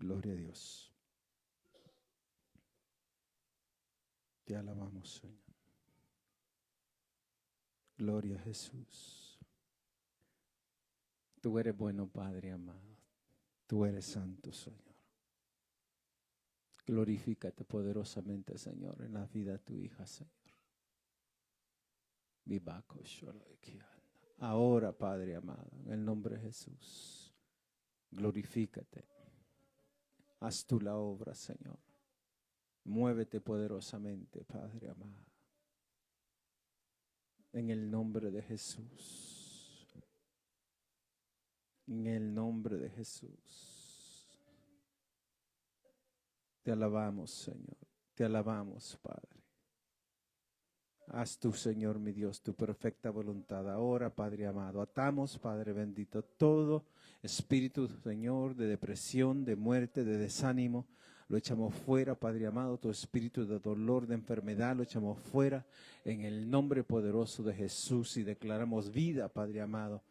Gloria a Dios. Te alabamos, Señor. Gloria a Jesús. Tú eres bueno, Padre amado. Tú eres santo, Señor. Glorifícate poderosamente, Señor, en la vida de tu hija, Señor. Ahora, Padre amado, en el nombre de Jesús, glorifícate. Haz tú la obra, Señor. Muévete poderosamente, Padre amado. En el nombre de Jesús. En el nombre de Jesús. Te alabamos, Señor. Te alabamos, Padre. Haz tú, Señor, mi Dios, tu perfecta voluntad. Ahora, Padre amado, atamos, Padre bendito, todo espíritu, Señor, de depresión, de muerte, de desánimo. Lo echamos fuera, Padre amado, tu espíritu de dolor, de enfermedad, lo echamos fuera en el nombre poderoso de Jesús y declaramos vida, Padre amado.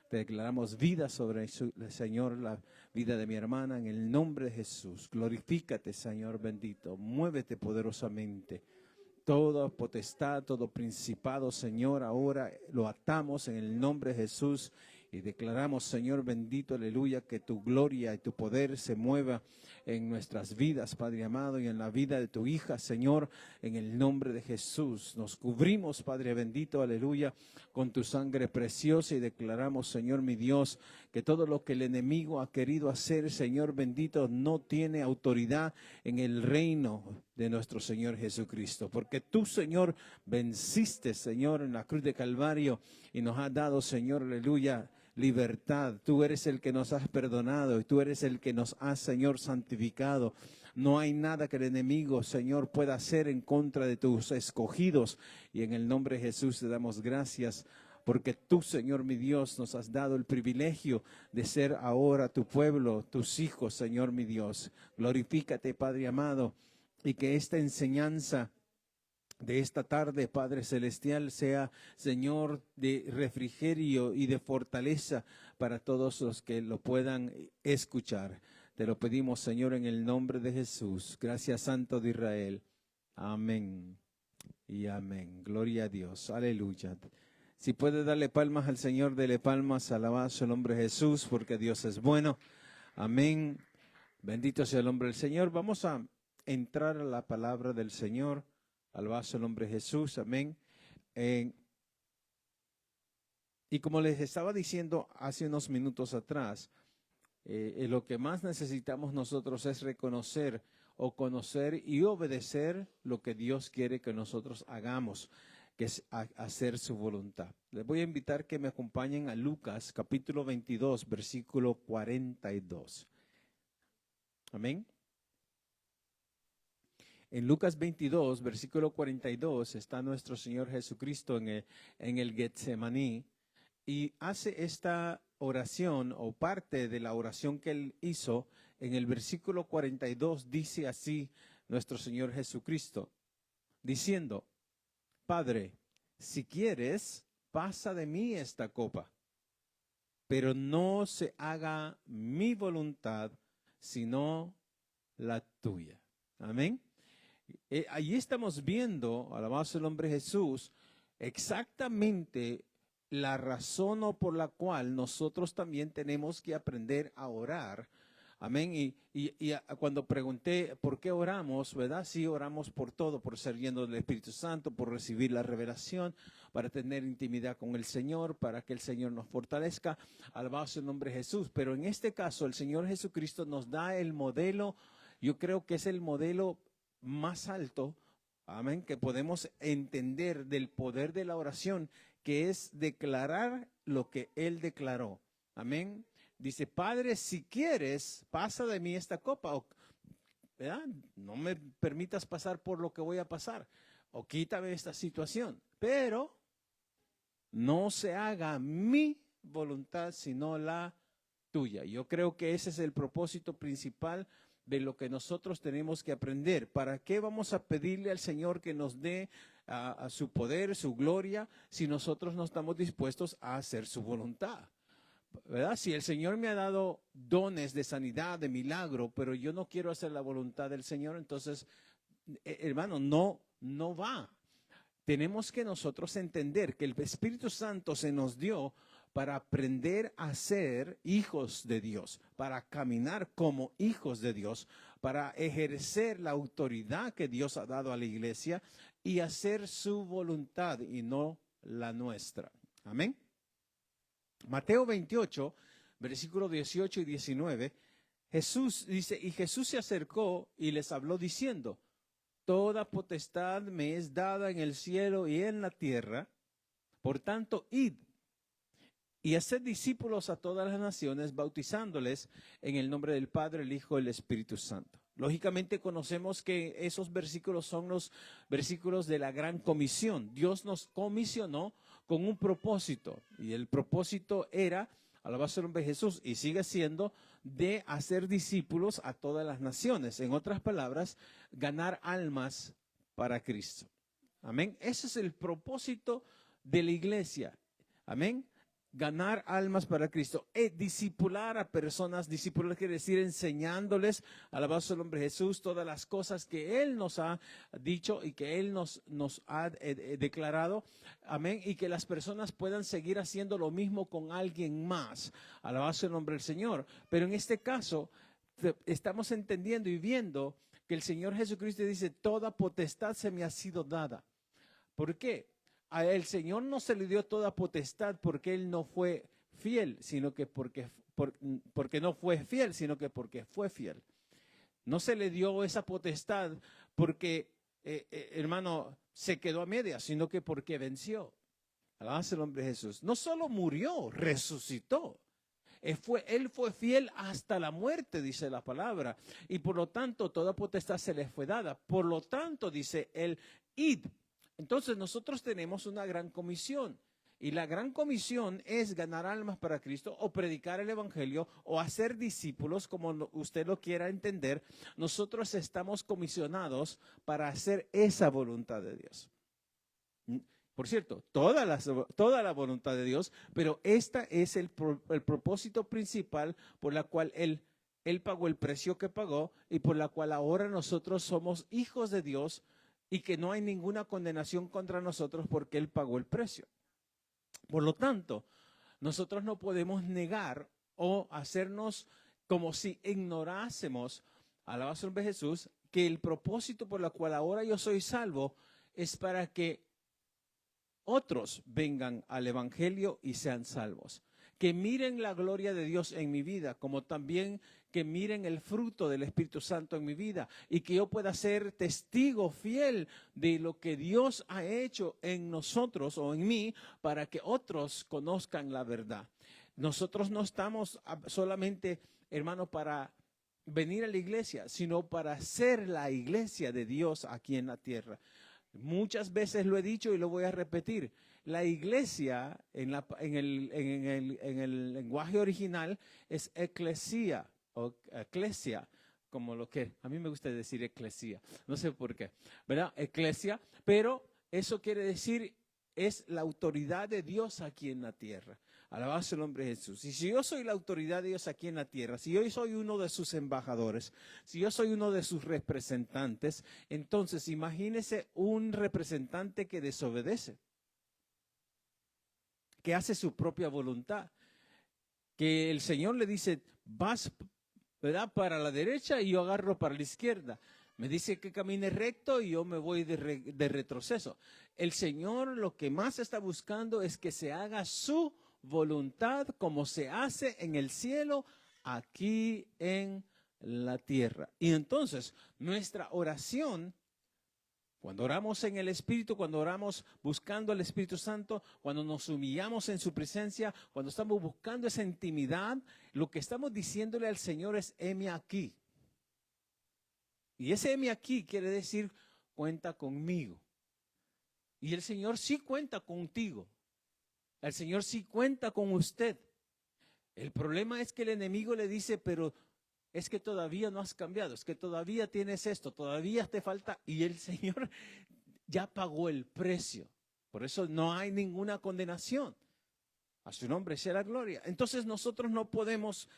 Declaramos vida sobre el Señor, la vida de mi hermana, en el nombre de Jesús. Glorifícate, Señor bendito. Muévete poderosamente. Toda potestad, todo principado, Señor, ahora lo atamos en el nombre de Jesús y declaramos, Señor bendito, aleluya, que tu gloria y tu poder se mueva en nuestras vidas, Padre amado, y en la vida de tu hija, Señor, en el nombre de Jesús. Nos cubrimos, Padre bendito, aleluya, con tu sangre preciosa y declaramos, Señor mi Dios, que todo lo que el enemigo ha querido hacer, Señor bendito, no tiene autoridad en el reino de nuestro Señor Jesucristo, porque tú, Señor, venciste, Señor, en la cruz de Calvario y nos has dado, Señor, aleluya, libertad. Tú eres el que nos has perdonado y tú eres el que nos has, Señor, santificado. No hay nada que el enemigo, Señor, pueda hacer en contra de tus escogidos y en el nombre de Jesús te damos gracias. Porque tú, Señor mi Dios, nos has dado el privilegio de ser ahora tu pueblo, tus hijos, Señor mi Dios. Glorifícate, Padre amado, y que esta enseñanza de esta tarde, Padre Celestial, sea, Señor, de refrigerio y de fortaleza para todos los que lo puedan escuchar. Te lo pedimos, Señor, en el nombre de Jesús. Gracias, Santo de Israel. Amén y amén. Gloria a Dios. Aleluya. Si puede darle palmas al Señor, dele palmas, alabado sea el nombre de Jesús, porque Dios es bueno. Amén. Bendito sea el nombre del Señor. Vamos a entrar a la palabra del Señor. Alabado sea el nombre de Jesús. Amén. Y como les estaba diciendo hace unos minutos atrás, lo que más necesitamos nosotros es reconocer o conocer y obedecer lo que Dios quiere que nosotros hagamos, que es hacer su voluntad. Les voy a invitar que me acompañen a Lucas capítulo 22, versículo 42. Amén. En Lucas 22, versículo 42, está nuestro Señor Jesucristo en el Getsemaní y hace esta oración o parte de la oración que él hizo. En el versículo 42 dice así nuestro Señor Jesucristo, diciendo: Padre, si quieres, pasa de mí esta copa, pero no se haga mi voluntad, sino la tuya. Amén. Allí estamos viendo, alabado sea el nombre de Jesús, exactamente la razón o por la cual nosotros también tenemos que aprender a orar. Amén. Y cuando pregunté por qué oramos, ¿verdad? Sí, oramos por todo, por ser llenos del Espíritu Santo, por recibir la revelación, para tener intimidad con el Señor, para que el Señor nos fortalezca. Alabado sea el nombre de Jesús. Pero en este caso, el Señor Jesucristo nos da el modelo, yo creo que es el modelo más alto, amén, que podemos entender del poder de la oración, que es declarar lo que Él declaró. Amén. Dice: Padre, si quieres, pasa de mí esta copa, ¿verdad? No me permitas pasar por lo que voy a pasar, o quítame esta situación, pero no se haga mi voluntad, sino la tuya. Yo creo que ese es el propósito principal de lo que nosotros tenemos que aprender. ¿Para qué vamos a pedirle al Señor que nos dé a su poder, su gloria, si nosotros no estamos dispuestos a hacer su voluntad? ¿Verdad? Si el Señor me ha dado dones de sanidad, de milagro, pero yo no quiero hacer la voluntad del Señor, entonces, hermano, no va. Tenemos que nosotros entender que el Espíritu Santo se nos dio para aprender a ser hijos de Dios, para caminar como hijos de Dios, para ejercer la autoridad que Dios ha dado a la iglesia y hacer su voluntad y no la nuestra. Amén. Mateo 28, versículos 18 y 19, Jesús dice, y Jesús se acercó y les habló diciendo, toda potestad me es dada en el cielo y en la tierra, por tanto, id y haced discípulos a todas las naciones, bautizándoles en el nombre del Padre, el Hijo y el Espíritu Santo. Lógicamente conocemos que esos versículos son los versículos de la gran comisión. Dios nos comisionó con un propósito, y el propósito era, alabado sea el nombre de Jesús, y sigue siendo, de hacer discípulos a todas las naciones. En otras palabras, ganar almas para Cristo. Amén. Ese es el propósito de la iglesia. Amén. Ganar almas para Cristo, discipular a personas. Discipular quiere decir enseñándoles, alabado sea el nombre de Jesús, todas las cosas que Él nos ha dicho y que Él nos ha declarado, amén, y que las personas puedan seguir haciendo lo mismo con alguien más, alabado sea el nombre del Señor. Pero en este caso, estamos entendiendo y viendo que el Señor Jesucristo dice, toda potestad se me ha sido dada. ¿Por qué? A el Señor no se le dio toda potestad porque Él no fue fiel, sino que porque no fue fiel, sino que porque fue fiel. No se le dio esa potestad porque, hermano, se quedó a medias, sino que porque venció. Alabado sea el nombre de Jesús. No solo murió, resucitó. Él fue fiel hasta la muerte, dice la palabra. Y por lo tanto, toda potestad se le fue dada. Por lo tanto, dice él, id. Entonces nosotros tenemos una gran comisión y la gran comisión es ganar almas para Cristo o predicar el evangelio o hacer discípulos, como usted lo quiera entender. Nosotros estamos comisionados para hacer esa voluntad de Dios. Por cierto, toda la voluntad de Dios, pero esta es el propósito principal por la cual Él pagó el precio que pagó y por la cual ahora nosotros somos hijos de Dios, y que no hay ninguna condenación contra nosotros porque Él pagó el precio. Por lo tanto, nosotros no podemos negar o hacernos como si ignorásemos, alabado sea el nombre de Jesús, que el propósito por el cual ahora yo soy salvo es para que otros vengan al evangelio y sean salvos. Que miren la gloria de Dios en mi vida, como también que miren el fruto del Espíritu Santo en mi vida y que yo pueda ser testigo fiel de lo que Dios ha hecho en nosotros o en mí para que otros conozcan la verdad. Nosotros no estamos solamente, hermano, para venir a la iglesia, sino para ser la iglesia de Dios aquí en la tierra. Muchas veces lo he dicho y lo voy a repetir. La iglesia en el lenguaje original es eclesia o eclesia, como lo que a mí me gusta decir eclesia, no sé por qué, ¿verdad? Eclesia, pero eso quiere decir es la autoridad de Dios aquí en la tierra. Alabado sea el nombre de Jesús. Y si yo soy la autoridad de Dios aquí en la tierra, si yo soy uno de sus embajadores, si yo soy uno de sus representantes, entonces imagínese un representante que desobedece, que hace su propia voluntad, que el Señor le dice, vas, ¿verdad?, para la derecha y yo agarro para la izquierda. Me dice que camine recto y yo me voy de retroceso. El Señor lo que más está buscando es que se haga su voluntad como se hace en el cielo, aquí en la tierra. Y entonces nuestra oración, cuando oramos en el Espíritu, cuando oramos buscando al Espíritu Santo, cuando nos humillamos en su presencia, cuando estamos buscando esa intimidad, lo que estamos diciéndole al Señor es, heme aquí. Y ese heme aquí quiere decir, cuenta conmigo. Y el Señor sí cuenta contigo. El Señor sí cuenta con usted. El problema es que el enemigo le dice, pero es que todavía no has cambiado, es que todavía tienes esto, todavía te falta. Y el Señor ya pagó el precio. Por eso no hay ninguna condenación. A su nombre sea la gloria. Entonces nosotros no podemos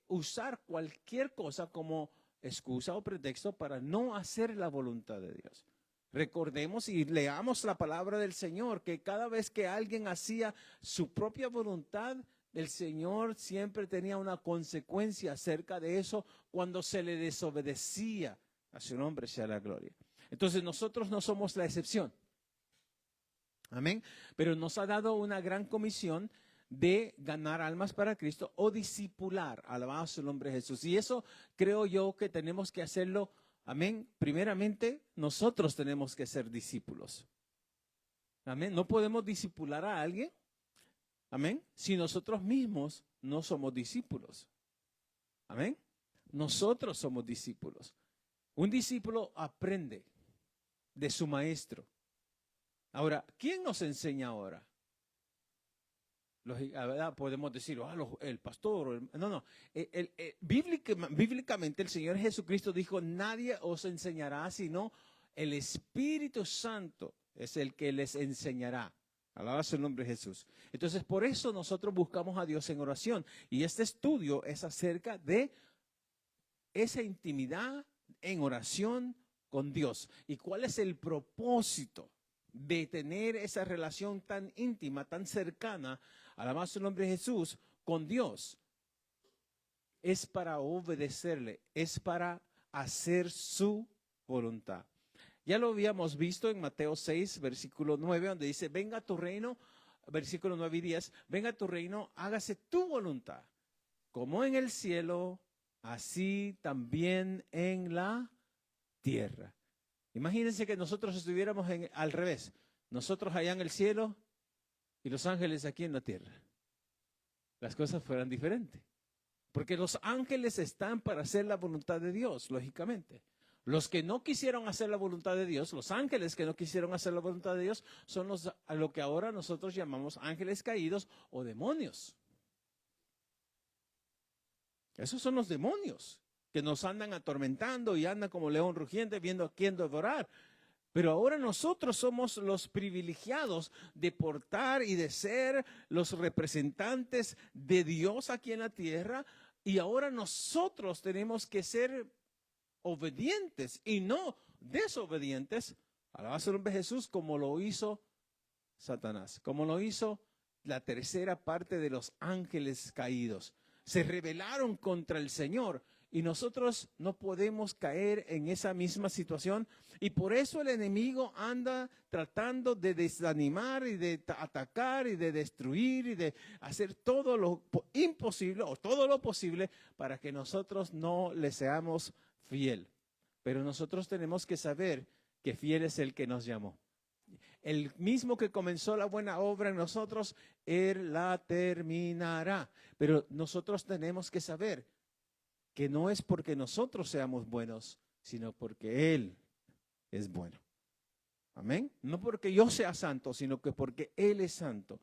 usar cualquier cosa como excusa o pretexto para no hacer la voluntad de Dios. Recordemos y leamos la palabra del Señor, que cada vez que alguien hacía su propia voluntad, el Señor siempre tenía una consecuencia acerca de eso cuando se le desobedecía. A su nombre sea la gloria. Entonces nosotros no somos la excepción. Amén. Pero nos ha dado una gran comisión de ganar almas para Cristo o discipular. Alabado su nombre Jesús. Y eso creo yo que tenemos que hacerlo. Amén. Primeramente, nosotros tenemos que ser discípulos. Amén. No podemos discipular a alguien. Amén. Si nosotros mismos no somos discípulos. Amén. Nosotros somos discípulos. Un discípulo aprende de su maestro. Ahora, ¿quién nos enseña ahora? ¿Verdad? Podemos decir, el pastor. No. Bíblicamente el Señor Jesucristo dijo, nadie os enseñará, sino el Espíritu Santo es el que les enseñará. Alaba su nombre Jesús. Entonces, por eso nosotros buscamos a Dios en oración. Y este estudio es acerca de esa intimidad en oración con Dios. ¿Y cuál es el propósito de tener esa relación tan íntima, tan cercana, alabado su nombre Jesús, con Dios? Es para obedecerle, es para hacer su voluntad. Ya lo habíamos visto en Mateo 6, versículo 9, donde dice, venga tu reino, versículo 9 y 10, venga tu reino, hágase tu voluntad, como en el cielo, así también en la tierra. Imagínense que nosotros estuviéramos al revés, nosotros allá en el cielo y los ángeles aquí en la tierra. Las cosas fueran diferentes, porque los ángeles están para hacer la voluntad de Dios, lógicamente. Los que no quisieron hacer la voluntad de Dios, los ángeles que no quisieron hacer la voluntad de Dios, son a lo que ahora nosotros llamamos ángeles caídos o demonios. Esos son los demonios que nos andan atormentando y andan como león rugiente viendo a quién devorar. Pero ahora nosotros somos los privilegiados de portar y de ser los representantes de Dios aquí en la tierra. Y ahora nosotros tenemos que ser obedientes y no desobedientes. Alabado sea el nombre de Jesús, como lo hizo Satanás, como lo hizo la tercera parte de los ángeles caídos. Se rebelaron contra el Señor y nosotros no podemos caer en esa misma situación. Y por eso el enemigo anda tratando de desanimar y de atacar y de destruir y de hacer todo lo imposible o todo lo posible para que nosotros no le seamos fiel. Pero nosotros tenemos que saber que fiel es el que nos llamó. El mismo que comenzó la buena obra en nosotros, Él la terminará. Pero nosotros tenemos que saber que no es porque nosotros seamos buenos, sino porque Él es bueno. Amén. No porque yo sea santo, sino que porque Él es santo.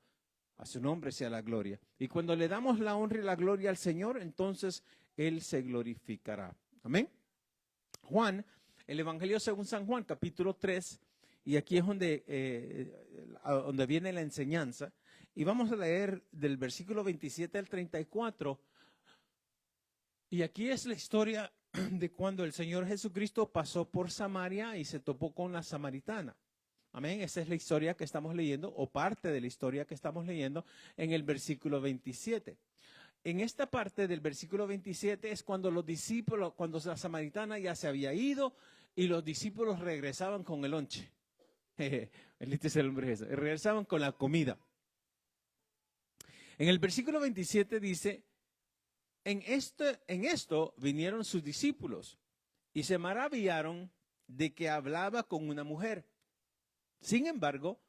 A su nombre sea la gloria. Y cuando le damos la honra y la gloria al Señor, entonces Él se glorificará. Amén. Juan, el Evangelio según San Juan, capítulo 3, y aquí es donde viene la enseñanza. Y vamos a leer del versículo 27 al 34. Y aquí es la historia de cuando el Señor Jesucristo pasó por Samaria y se topó con la samaritana. Amén. Esa es la historia que estamos leyendo, o parte de la historia que estamos leyendo en el versículo 27. En esta parte del versículo 27 es cuando los discípulos, cuando la samaritana ya se había ido y los discípulos regresaban con el lonche. Este es el hombre Jesús. Regresaban con la comida. En el versículo 27 dice, en esto vinieron sus discípulos y se maravillaron de que hablaba con una mujer. Sin embargo,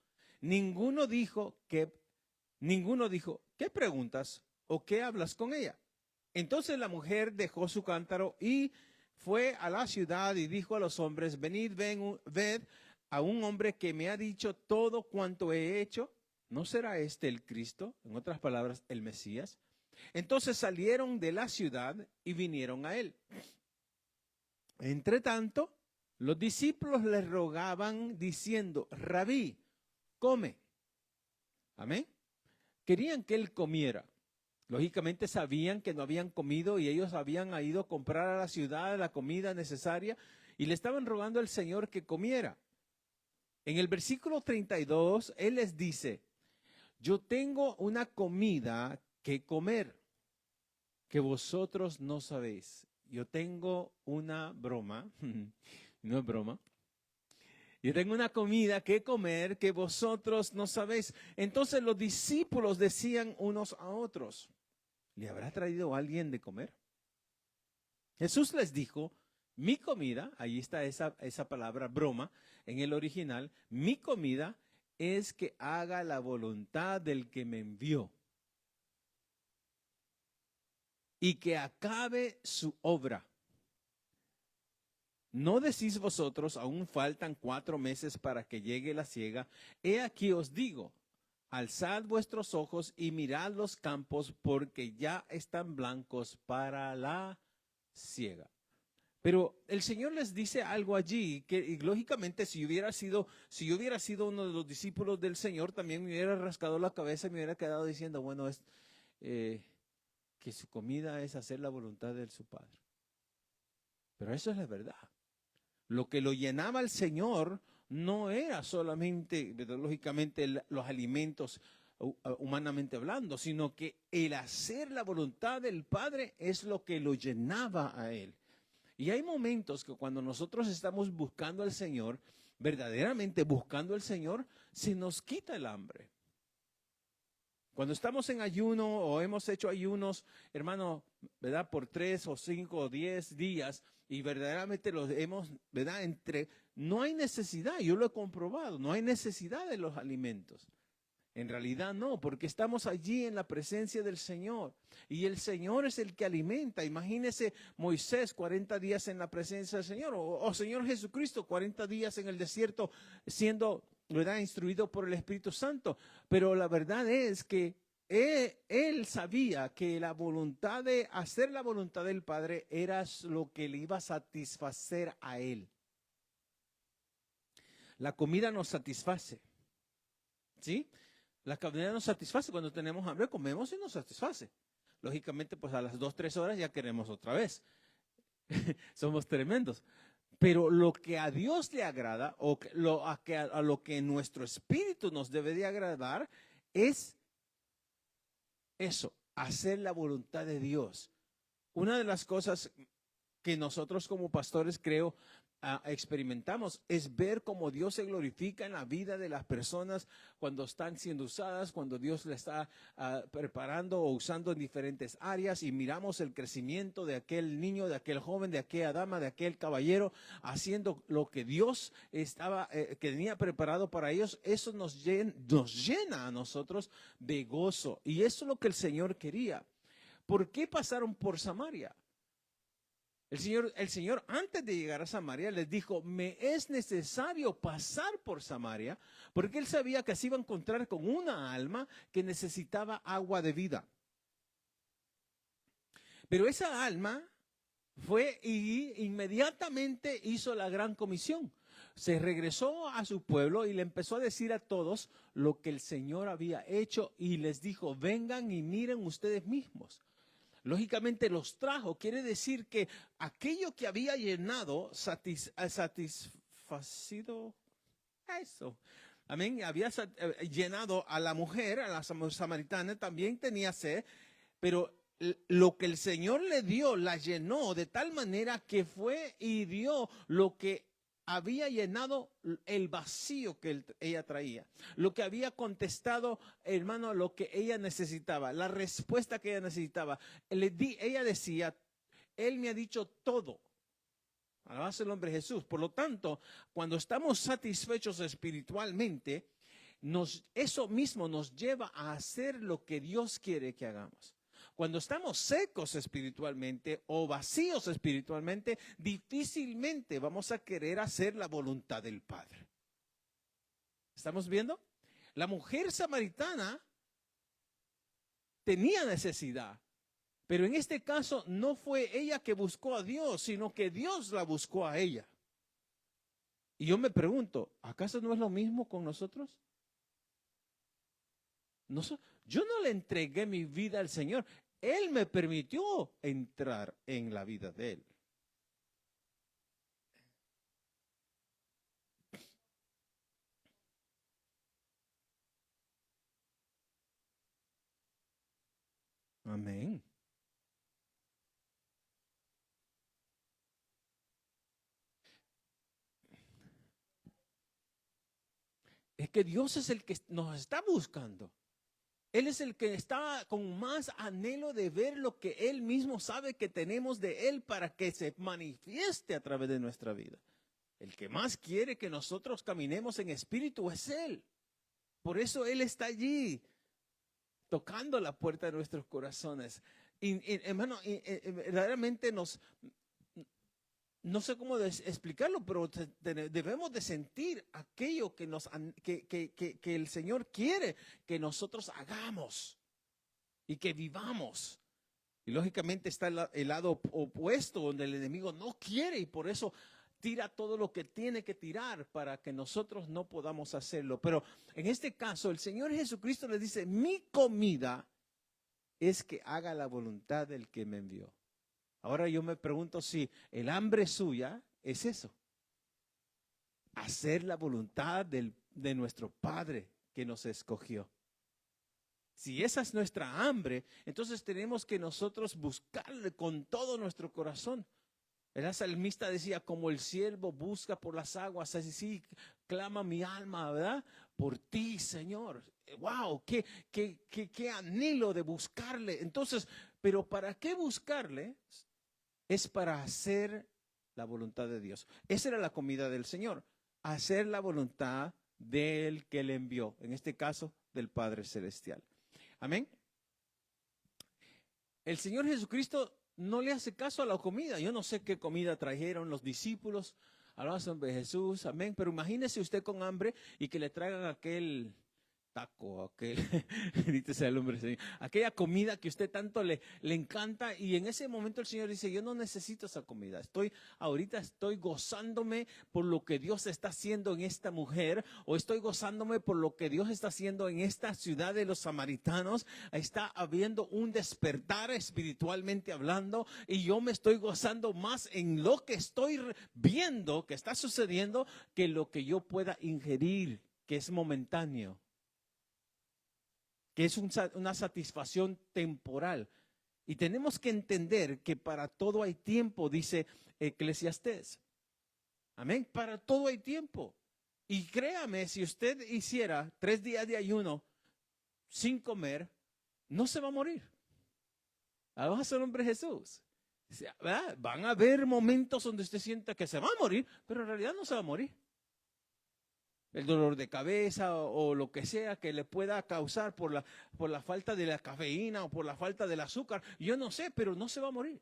ninguno dijo, ¿qué preguntas o qué hablas con ella? Entonces la mujer dejó su cántaro y fue a la ciudad y dijo a los hombres, venid, ved a un hombre que me ha dicho todo cuanto he hecho. ¿No será este el Cristo? En otras palabras, el Mesías. Entonces salieron de la ciudad y vinieron a él. Entre tanto, los discípulos le rogaban diciendo, Rabí, come. Amén. Querían que él comiera. Lógicamente sabían que no habían comido y ellos habían ido a comprar a la ciudad la comida necesaria y le estaban rogando al Señor que comiera. En el versículo 32, él les dice, yo tengo una comida que comer que vosotros no sabéis. Yo tengo una broma, no es broma. Yo tengo una comida que comer que vosotros no sabéis. Entonces los discípulos decían unos a otros, ¿le habrá traído alguien de comer? Jesús les dijo, mi comida, ahí está esa palabra broma en el original, mi comida es que haga la voluntad del que me envió y que acabe su obra. ¿No decís vosotros, aún faltan 4 meses para que llegue la siega? He aquí os digo, alzad vuestros ojos y mirad los campos, porque ya están blancos para la siega. Pero el Señor les dice algo allí, que y lógicamente si yo hubiera sido uno de los discípulos del Señor, también me hubiera rascado la cabeza y me hubiera quedado diciendo, bueno, que su comida es hacer la voluntad de su Padre. Pero eso es la verdad. Lo que lo llenaba al Señor no era solamente, lógicamente, los alimentos humanamente hablando, sino que el hacer la voluntad del Padre es lo que lo llenaba a Él. Y hay momentos que cuando nosotros estamos buscando al Señor, verdaderamente buscando al Señor, se nos quita el hambre. Cuando estamos en ayuno o hemos hecho ayunos, hermano, ¿verdad? Por 3 o 5 o 10 días y verdaderamente los hemos, ¿verdad? No hay necesidad, yo lo he comprobado, no hay necesidad de los alimentos. En realidad no, porque estamos allí en la presencia del Señor y el Señor es el que alimenta. Imagínese Moisés 40 días en la presencia del Señor o Señor Jesucristo 40 días en el desierto siendo, ¿verdad?, instruido por el Espíritu Santo. Pero la verdad es que él sabía que la voluntad de hacer la voluntad del Padre era lo que le iba a satisfacer a él. La comida nos satisface, ¿sí? La comida nos satisface. Cuando tenemos hambre, comemos y nos satisface. Lógicamente, pues a las 2, 3 horas ya queremos otra vez. Somos tremendos. Pero lo que a Dios le agrada, o a lo que nuestro espíritu nos debe de agradar, es eso, hacer la voluntad de Dios. Una de las cosas que nosotros como pastores creo experimentamos es ver cómo Dios se glorifica en la vida de las personas cuando están siendo usadas, cuando Dios le está preparando o usando en diferentes áreas y miramos el crecimiento de aquel niño, de aquel joven, de aquella dama, de aquel caballero haciendo lo que Dios que tenía preparado para ellos. Eso nos llena a nosotros de gozo y eso es lo que el Señor quería. ¿Por qué pasaron por Samaria? El Señor antes de llegar a Samaria les dijo, me es necesario pasar por Samaria, porque él sabía que se iba a encontrar con una alma que necesitaba agua de vida. Pero esa alma fue y inmediatamente hizo la gran comisión. Se regresó a su pueblo y le empezó a decir a todos lo que el Señor había hecho y les dijo, vengan y miren ustedes mismos. Lógicamente los trajo, quiere decir que aquello que había llenado, satisfacido, eso, amén, había llenado a la mujer, a la samaritana, también tenía sed, pero lo que el Señor le dio, la llenó de tal manera que fue y dio lo que había llenado el vacío que ella traía, lo que había contestado, hermano, lo que ella necesitaba, la respuesta que ella necesitaba. Ella decía, Él me ha dicho todo. Alabado el nombre de Jesús. Por lo tanto, cuando estamos satisfechos espiritualmente, eso mismo nos lleva a hacer lo que Dios quiere que hagamos. Cuando estamos secos espiritualmente o vacíos espiritualmente, difícilmente vamos a querer hacer la voluntad del Padre. ¿Estamos viendo? La mujer samaritana tenía necesidad, Pero en este caso no fue ella que buscó a Dios, sino que Dios la buscó a ella. Y yo me pregunto, ¿acaso no es lo mismo con nosotros? Yo no le entregué mi vida al Señor. Él me permitió entrar en la vida de Él. Amén. Es que Dios es el que nos está buscando. Él es el que está con más anhelo de ver lo que Él mismo sabe que tenemos de Él para que se manifieste a través de nuestra vida. El que más quiere que nosotros caminemos en espíritu es Él. Por eso Él está allí, tocando la puerta de nuestros corazones. Hermano, verdaderamente no sé cómo explicarlo, pero debemos de sentir aquello que el Señor quiere que nosotros hagamos y que vivamos. Y lógicamente está el lado opuesto, donde el enemigo no quiere y por eso tira todo lo que tiene que tirar para que nosotros no podamos hacerlo. Pero en este caso, el Señor Jesucristo le dice, mi comida es que haga la voluntad del que me envió. Ahora yo me pregunto si el hambre suya es eso. Hacer la voluntad de nuestro Padre que nos escogió. Si esa es nuestra hambre, entonces tenemos que nosotros buscarle con todo nuestro corazón. El salmista decía, como el siervo busca por las aguas, así clama mi alma, ¿verdad? Por ti, Señor. Wow, qué anhelo de buscarle. Entonces, pero ¿para qué buscarle? Es para hacer la voluntad de Dios. Esa era la comida del Señor, hacer la voluntad del que le envió, en este caso del Padre Celestial. Amén. El Señor Jesucristo no le hace caso a la comida. Yo no sé qué comida trajeron los discípulos. Alabanza de Jesús, amén. Pero imagínese usted con hambre y que le traigan aquel taco, sea el hombre, Señor, aquella comida que usted tanto le encanta, y en ese momento el Señor dice, yo no necesito esa comida, ahorita estoy gozándome por lo que Dios está haciendo en esta mujer, o estoy gozándome por lo que Dios está haciendo en esta ciudad de los samaritanos. Está habiendo un despertar espiritualmente hablando, y yo me estoy gozando más en lo que estoy viendo que está sucediendo que lo que yo pueda ingerir, que es momentáneo, que es una satisfacción temporal. Y tenemos que entender que para todo hay tiempo, dice Eclesiastés. Amén, para todo hay tiempo. Y créame, si usted hiciera 3 días de ayuno sin comer, no se va a morir. Alabanza al nombre de Jesús. ¿Verdad? Van a haber momentos donde usted sienta que se va a morir, pero en realidad no se va a morir. El dolor de cabeza o lo que sea que le pueda causar por la falta de la cafeína o por la falta del azúcar, yo no sé, pero no se va a morir.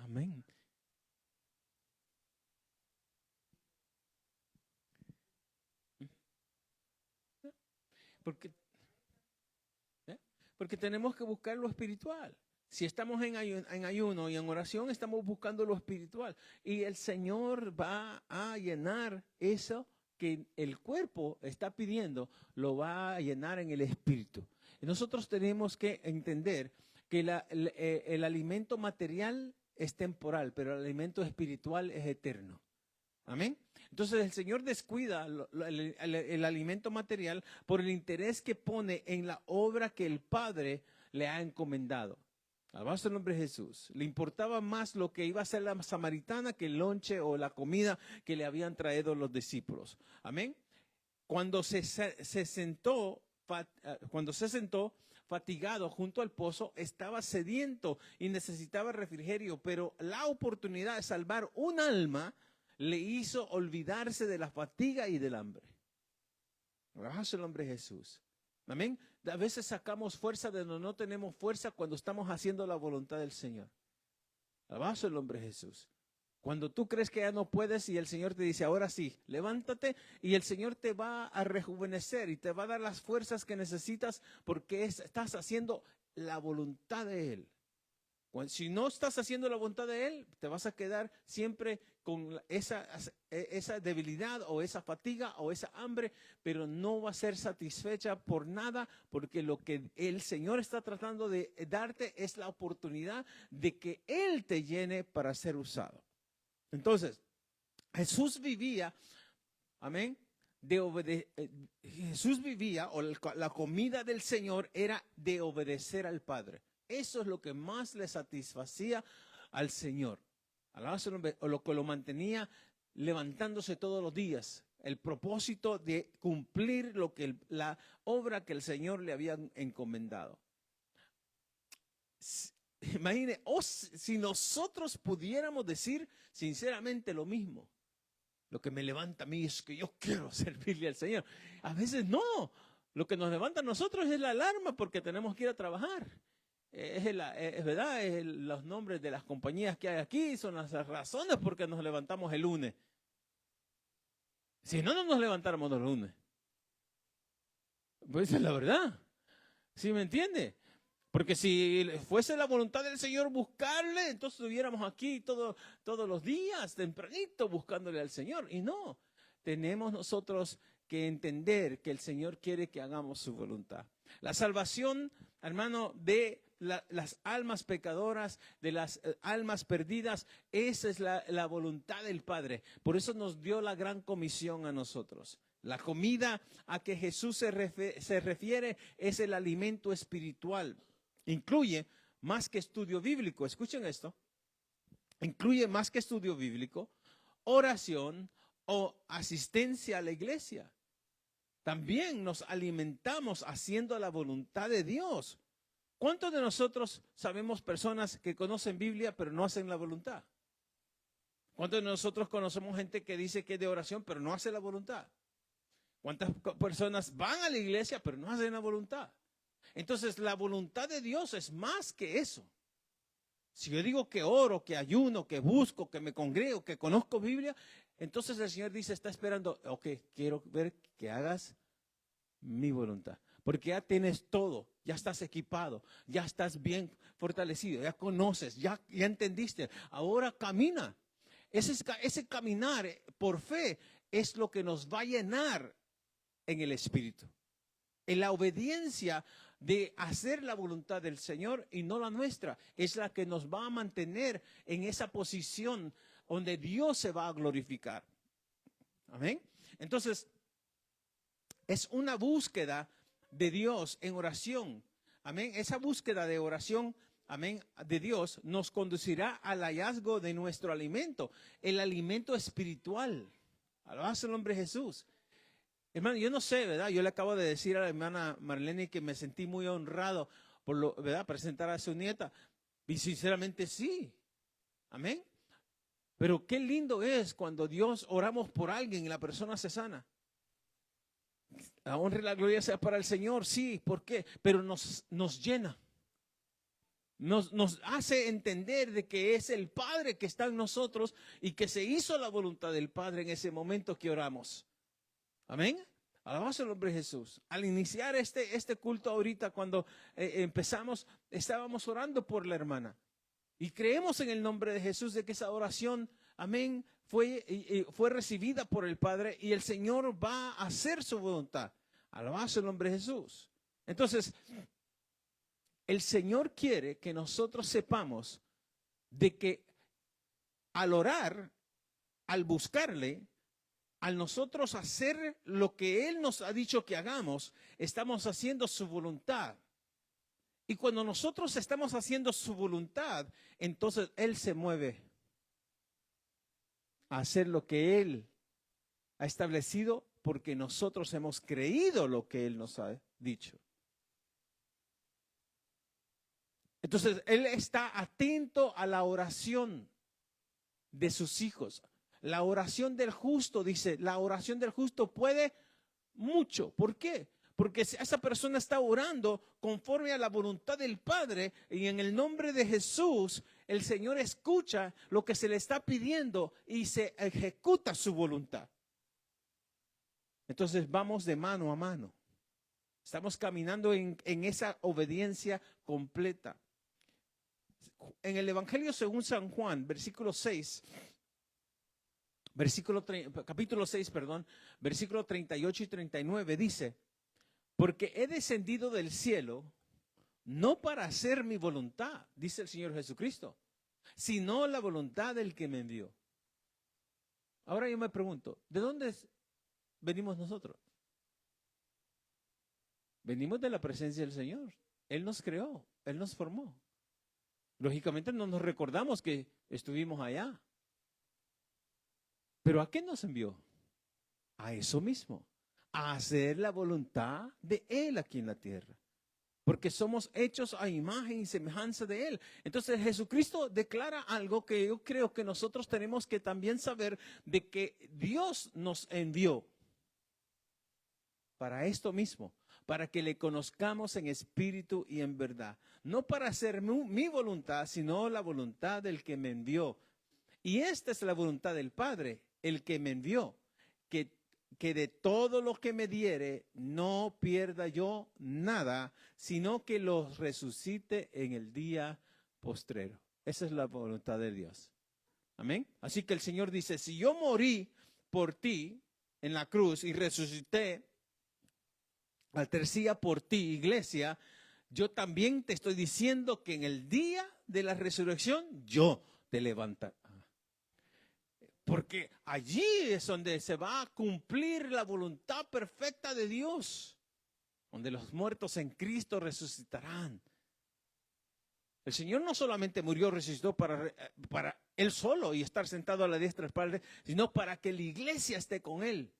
Amén. Porque, ¿eh? Porque tenemos que buscar lo espiritual. Si estamos en ayuno y en oración, estamos buscando lo espiritual. Y el Señor va a llenar eso que el cuerpo está pidiendo, lo va a llenar en el espíritu. Y nosotros tenemos que entender que el alimento material es temporal, pero el alimento espiritual es eterno. Amén. Entonces el Señor descuida el alimento material por el interés que pone en la obra que el Padre le ha encomendado. Alabanza el nombre de Jesús. Le importaba más lo que iba a hacer la samaritana que el lonche o la comida que le habían traído los discípulos. Amén. Cuando se sentó fatigado junto al pozo, estaba sediento y necesitaba refrigerio, pero la oportunidad de salvar un alma le hizo olvidarse de la fatiga y del hambre. Gracias al nombre de Jesús. Amén. A veces sacamos fuerza de donde no tenemos fuerza cuando estamos haciendo la voluntad del Señor. Gracias al nombre de Jesús. Cuando tú crees que ya no puedes y el Señor te dice, ahora sí, levántate, y el Señor te va a rejuvenecer y te va a dar las fuerzas que necesitas porque estás haciendo la voluntad de Él. Si no estás haciendo la voluntad de Él, te vas a quedar siempre con esa debilidad o esa fatiga o esa hambre, pero no va a ser satisfecha por nada, porque lo que el Señor está tratando de darte es la oportunidad de que Él te llene para ser usado. Entonces, Jesús vivía, amén, Jesús vivía, o la comida del Señor era de obedecer al Padre. Eso es lo que más le satisfacía al Señor. O lo que lo mantenía levantándose todos los días. El propósito de cumplir la obra que el Señor le había encomendado. Imagine, si nosotros pudiéramos decir sinceramente lo mismo. Lo que me levanta a mí es que yo quiero servirle al Señor. A veces no. Lo que nos levanta a nosotros es la alarma porque tenemos que ir a trabajar. Es verdad, los nombres de las compañías que hay aquí son las razones por qué nos levantamos el lunes. Si no, no nos levantáramos el lunes. Pues es la verdad. ¿Sí me entiende? Porque si fuese la voluntad del Señor buscarle, entonces estuviéramos aquí todos los días, tempranito, buscándole al Señor. Y no, tenemos nosotros que entender que el Señor quiere que hagamos su voluntad. La salvación, hermano, de las almas pecadoras, de las almas perdidas, esa es la voluntad del Padre. Por eso nos dio la gran comisión a nosotros. La comida a que Jesús se refiere es el alimento espiritual. Incluye más que estudio bíblico, escuchen esto, incluye más que estudio bíblico, oración o asistencia a la iglesia. También nos alimentamos haciendo la voluntad de Dios. ¿Cuántos de nosotros sabemos personas que conocen Biblia pero no hacen la voluntad? ¿Cuántos de nosotros conocemos gente que dice que es de oración pero no hace la voluntad? ¿Cuántas personas van a la iglesia pero no hacen la voluntad? Entonces la voluntad de Dios es más que eso. Si yo digo que oro, que ayuno, que busco, que me congrego, que conozco Biblia, entonces el Señor dice, está esperando, ok, quiero ver que hagas mi voluntad. Porque ya tienes todo, ya estás equipado, ya estás bien fortalecido, ya conoces, ya entendiste. Ahora camina. Ese caminar por fe es lo que nos va a llenar en el Espíritu. En la obediencia de hacer la voluntad del Señor y no la nuestra, es la que nos va a mantener en esa posición donde Dios se va a glorificar. Amén. Entonces, es una búsqueda de Dios en oración. Amén. Esa búsqueda de oración, amén, de Dios nos conducirá al hallazgo de nuestro alimento, el alimento espiritual. Alabado el nombre de Jesús. Hermano, yo no sé, ¿verdad? Yo le acabo de decir a la hermana Marlene que me sentí muy honrado por ¿verdad? Presentar a su nieta. Y sinceramente sí. Amén. Pero qué lindo es cuando Dios oramos por alguien y la persona se sana. La honra y la gloria sea para el Señor, sí, ¿por qué? Pero nos llena. Nos hace entender de que es el Padre que está en nosotros y que se hizo la voluntad del Padre en ese momento que oramos. Amén. Alabado el nombre de Jesús. Al iniciar este culto ahorita, cuando empezamos, estábamos orando por la hermana. Y creemos en el nombre de Jesús de que esa oración, amén, fue recibida por el Padre y el Señor va a hacer su voluntad. Alabado el nombre de Jesús. Entonces, el Señor quiere que nosotros sepamos de que al orar, al buscarle, al nosotros hacer lo que Él nos ha dicho que hagamos, estamos haciendo su voluntad. Y cuando nosotros estamos haciendo su voluntad, entonces Él se mueve a hacer lo que Él ha establecido porque nosotros hemos creído lo que Él nos ha dicho. Entonces Él está atento a la oración de sus hijos. La oración del justo, dice, la oración del justo puede mucho. ¿Por qué? Porque si esa persona está orando conforme a la voluntad del Padre y en el nombre de Jesús, el Señor escucha lo que se le está pidiendo y se ejecuta su voluntad. Entonces vamos de mano a mano. Estamos caminando en esa obediencia completa. En el Evangelio según San Juan, versículo 6, capítulo 6, versículo 38 y 39 dice: porque he descendido del cielo no para hacer mi voluntad, dice el Señor Jesucristo, sino la voluntad del que me envió. Ahora yo me pregunto, ¿de dónde venimos nosotros? Venimos de la presencia del Señor. Él nos creó, Él nos formó. Lógicamente no nos recordamos que estuvimos allá. ¿Pero a qué nos envió? A eso mismo, a hacer la voluntad de Él aquí en la tierra. Porque somos hechos a imagen y semejanza de Él. Entonces Jesucristo declara algo que yo creo que nosotros tenemos que también saber, de que Dios nos envió para esto mismo, para que le conozcamos en espíritu y en verdad. No para hacer mi voluntad, sino la voluntad del que me envió. Y esta es la voluntad del Padre, el que me envió, que de todo lo que me diere no pierda yo nada, sino que los resucite en el día postrero. Esa es la voluntad de Dios. Amén. Así que el Señor dice, si yo morí por ti en la cruz y resucité al tercer día por ti, iglesia, yo también te estoy diciendo que en el día de la resurrección yo te levantaré. Porque allí es donde se va a cumplir la voluntad perfecta de Dios, donde los muertos en Cristo resucitarán. El Señor no solamente murió, resucitó para Él solo y estar sentado a la diestra del Padre, sino para que la iglesia esté con Él.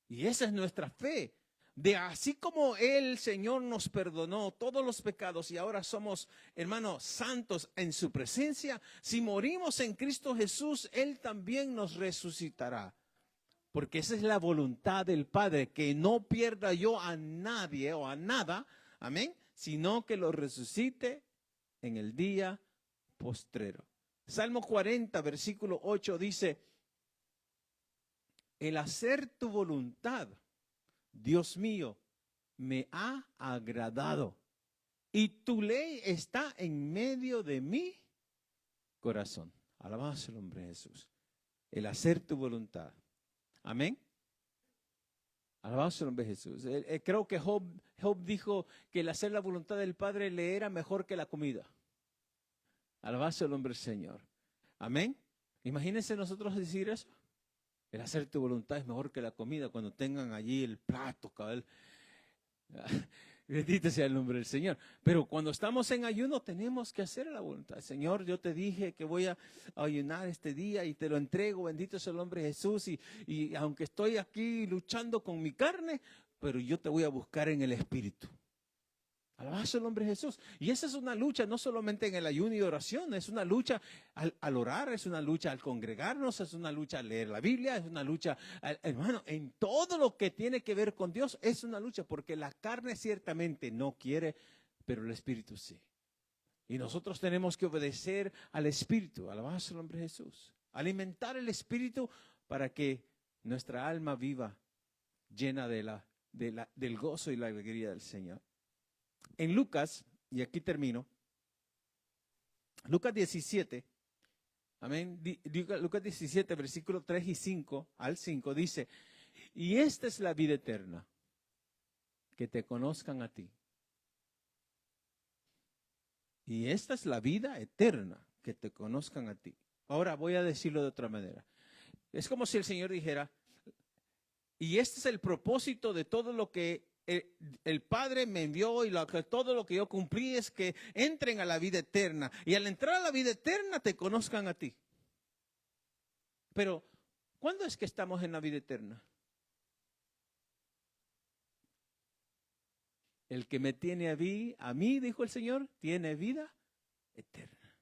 Y esa es nuestra fe. De así como el Señor nos perdonó todos los pecados y ahora somos, hermanos, santos en su presencia, si morimos en Cristo Jesús, Él también nos resucitará. Porque esa es la voluntad del Padre, que no pierda yo a nadie o a nada, amén, sino que lo resucite en el día postrero. Salmo 40, versículo 8 dice, el hacer tu voluntad, Dios mío, me ha agradado y tu ley está en medio de mi corazón. Alabado sea el nombre de Jesús. El hacer tu voluntad. Amén. Alabado sea el nombre de Jesús. Creo que Job dijo que el hacer la voluntad del Padre le era mejor que la comida. Alabado sea el nombre del Señor. Amén. Imagínense nosotros decir eso. El hacer tu voluntad es mejor que la comida cuando tengan allí el plato, cabal. Bendito sea el nombre del Señor. Pero cuando estamos en ayuno tenemos que hacer la voluntad. Señor, yo te dije que voy a ayunar este día y te lo entrego. Bendito sea el nombre de Jesús. Y aunque estoy aquí luchando con mi carne, pero yo te voy a buscar en el Espíritu. Alabado sea el nombre de Jesús. Y esa es una lucha no solamente en el ayuno y oración, es una lucha al orar, es una lucha al congregarnos, es una lucha al leer la Biblia, es una lucha, hermano, en todo lo que tiene que ver con Dios, es una lucha, porque la carne ciertamente no quiere, pero el Espíritu sí. Y nosotros tenemos que obedecer al Espíritu, alabado sea el nombre de Jesús. Alimentar el Espíritu para que nuestra alma viva llena del gozo y la alegría del Señor. En Lucas, y aquí termino, Lucas 17, amén, Lucas 17, versículos 3 y 5 al 5, dice, y esta es la vida eterna, que te conozcan a ti. Y esta es la vida eterna, que te conozcan a ti. Ahora voy a decirlo de otra manera. Es como si el Señor dijera, y este es el propósito de todo lo que el Padre me envió y todo lo que yo cumplí es que entren a la vida eterna. Y al entrar a la vida eterna te conozcan a ti. Pero, ¿cuándo es que estamos en la vida eterna? El que me tiene a mí, dijo el Señor, tiene vida eterna.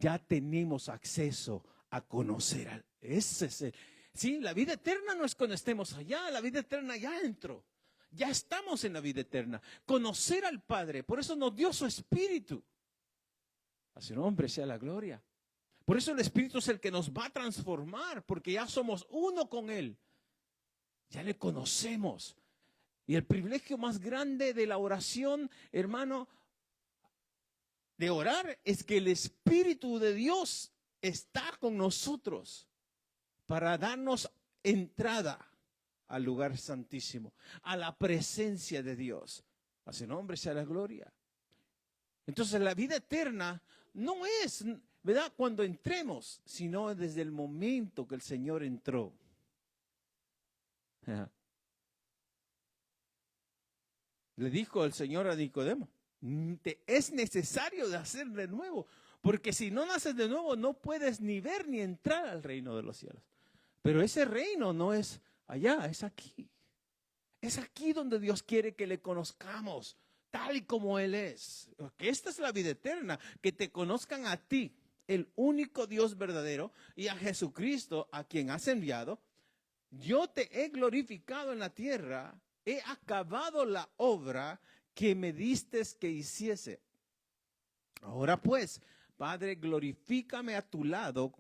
ya tenemos acceso a conocer a ese es el, sí, la vida eterna no es cuando estemos allá, la vida eterna ya entró. Ya estamos en la vida eterna. Conocer al Padre, por eso nos dio su Espíritu. A su nombre sea la gloria. Por eso el Espíritu es el que nos va a transformar, porque ya somos uno con Él. Ya le conocemos. Y el privilegio más grande de la oración, hermano, de orar, es que el Espíritu de Dios está con nosotros para darnos entrada al lugar santísimo, a la presencia de Dios. A su nombre sea la gloria. Entonces la vida eterna no es, ¿verdad?, cuando entremos, sino desde el momento que el Señor entró. Le dijo el Señor a Nicodemo, te es necesario de hacer de nuevo, porque si no naces de nuevo no puedes ni ver ni entrar al reino de los cielos. Pero ese reino no es allá, es aquí. Es aquí donde Dios quiere que le conozcamos, tal y como Él es. Porque esta es la vida eterna, que te conozcan a ti, el único Dios verdadero, y a Jesucristo, a quien has enviado. Yo te he glorificado en la tierra, he acabado la obra que me diste que hiciese. Ahora pues, Padre, glorifícame a tu lado,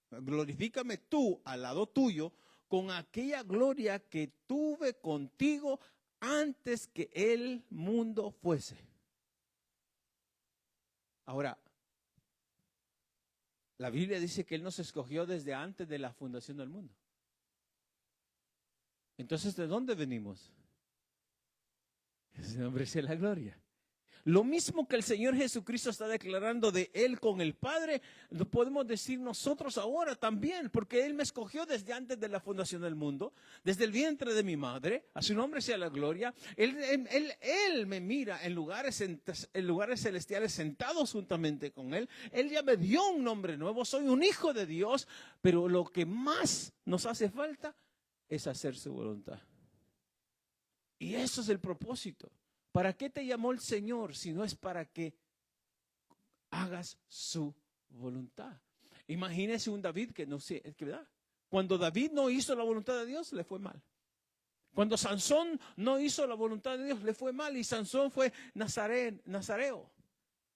glorifícame tú al lado tuyo, con aquella gloria que tuve contigo antes que el mundo fuese. Ahora, la Biblia dice que Él nos escogió desde antes de la fundación del mundo. Entonces, ¿de dónde venimos? Ese nombre sea la gloria. Lo mismo que el Señor Jesucristo está declarando de Él con el Padre, lo podemos decir nosotros ahora también, porque Él me escogió desde antes de la fundación del mundo, desde el vientre de mi madre, a su nombre sea la gloria. Él me mira en lugares celestiales sentados juntamente con Él. Él ya me dio un nombre nuevo, soy un hijo de Dios, pero lo que más nos hace falta es hacer su voluntad. Y eso es el propósito. ¿Para qué te llamó el Señor si no es para que hagas su voluntad? Imagínese un David que no sé, ¿verdad? Cuando David no hizo la voluntad de Dios, le fue mal. Cuando Sansón no hizo la voluntad de Dios, le fue mal. Y Sansón fue nazareo,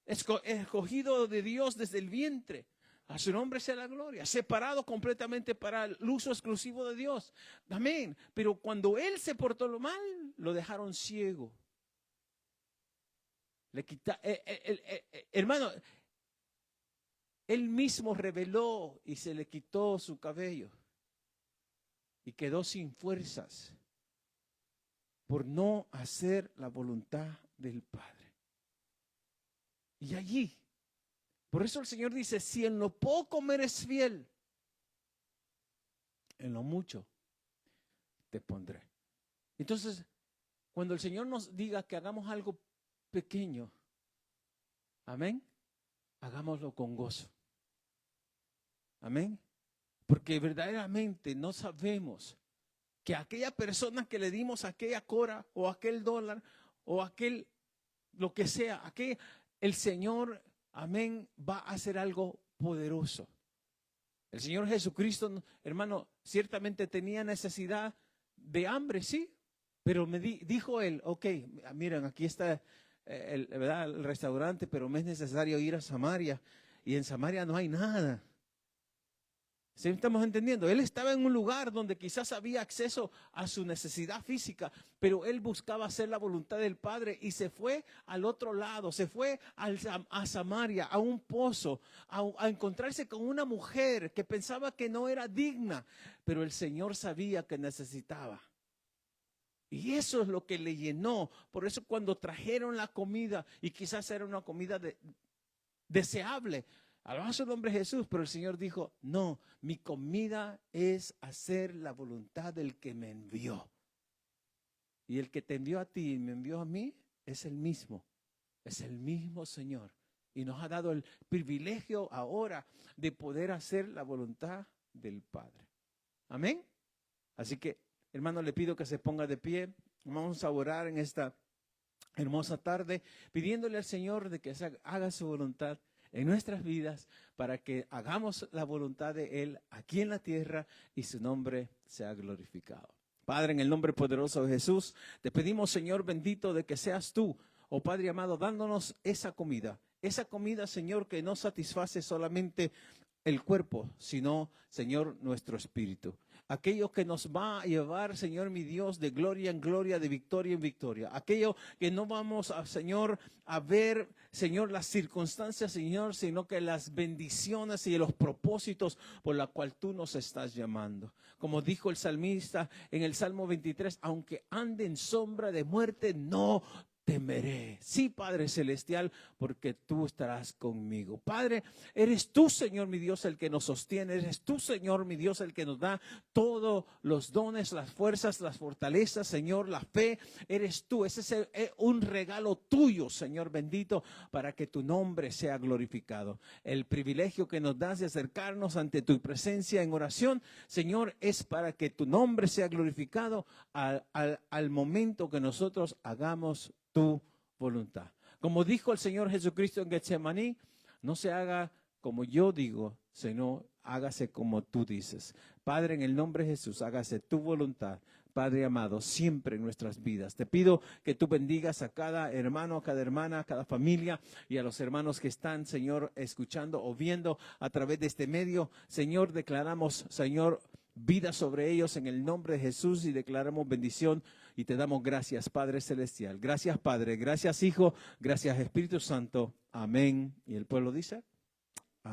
escogido de Dios desde el vientre. A su nombre sea la gloria, separado completamente para el uso exclusivo de Dios. Amén. Pero cuando él se portó lo mal, lo dejaron ciego. Le quita, hermano, él mismo reveló y se le quitó su cabello y quedó sin fuerzas por no hacer la voluntad del Padre. Y allí, por eso el Señor dice, si en lo poco me eres fiel, en lo mucho te pondré. Entonces, cuando el Señor nos diga que hagamos algo pequeño, amén, hagámoslo con gozo. Amén. Porque verdaderamente no sabemos que aquella persona que le dimos aquella cora o aquel dólar o aquel lo que sea, el Señor, amén, va a hacer algo poderoso. El Señor Jesucristo, hermano, ciertamente tenía necesidad de hambre, sí, pero me dijo él, ok, miren, aquí está ¿verdad?, el restaurante, pero me es necesario ir a Samaria y en Samaria no hay nada. ¿Sí estamos entendiendo? Él estaba en un lugar donde quizás había acceso a su necesidad física, pero él buscaba hacer la voluntad del Padre y se fue al otro lado, se fue a Samaria, a un pozo, a encontrarse con una mujer que pensaba que no era digna, pero el Señor sabía que necesitaba. Y eso es lo que le llenó. Por eso cuando trajeron la comida, y quizás era una comida deseable, alabado su nombre Jesús, pero el Señor dijo, no, mi comida es hacer la voluntad del que me envió. Y el que te envió a ti y me envió a mí es el mismo Señor. Y nos ha dado el privilegio ahora de poder hacer la voluntad del Padre. Amén. Así que, hermano, le pido que se ponga de pie. Vamos a orar en esta hermosa tarde, pidiéndole al Señor de que haga su voluntad. en nuestras vidas para que hagamos la voluntad de Él aquí en la tierra y su nombre sea glorificado. Padre, en el nombre poderoso de Jesús, te pedimos, Señor bendito, de que seas tú, oh Padre amado, dándonos esa comida, Señor, que no satisface solamente el cuerpo, sino, Señor, nuestro espíritu. Aquello que nos va a llevar, Señor mi Dios, de gloria en gloria, de victoria en victoria. Aquello que no vamos a, Señor, a ver, Señor, las circunstancias, Señor, sino que las bendiciones y los propósitos por la cual tú nos estás llamando. Como dijo el salmista en el Salmo 23, aunque ande en sombra de muerte, no temeré. Sí, Padre Celestial, porque tú estarás conmigo. Padre, eres tú, Señor mi Dios, el que nos sostiene. Eres tú, Señor mi Dios, el que nos da todos los dones, las fuerzas, las fortalezas, Señor, la fe. Eres tú. Ese es un regalo tuyo, Señor bendito, para que tu nombre sea glorificado. El privilegio que nos das de acercarnos ante tu presencia en oración, Señor, es para que tu nombre sea glorificado al momento que nosotros hagamos tu voluntad. Como dijo el Señor Jesucristo en Getsemaní, no se haga como yo digo, sino hágase como tú dices. Padre, en el nombre de Jesús, hágase tu voluntad, Padre amado, siempre en nuestras vidas. Te pido que tú bendigas a cada hermano, a cada hermana, a cada familia y a los hermanos que están, Señor, escuchando o viendo a través de este medio. Señor, declaramos, Señor, vida sobre ellos en el nombre de Jesús y declaramos bendición y te damos gracias, Padre Celestial. Gracias, Padre. Gracias, Hijo. Gracias, Espíritu Santo. Amén. Y el pueblo dice...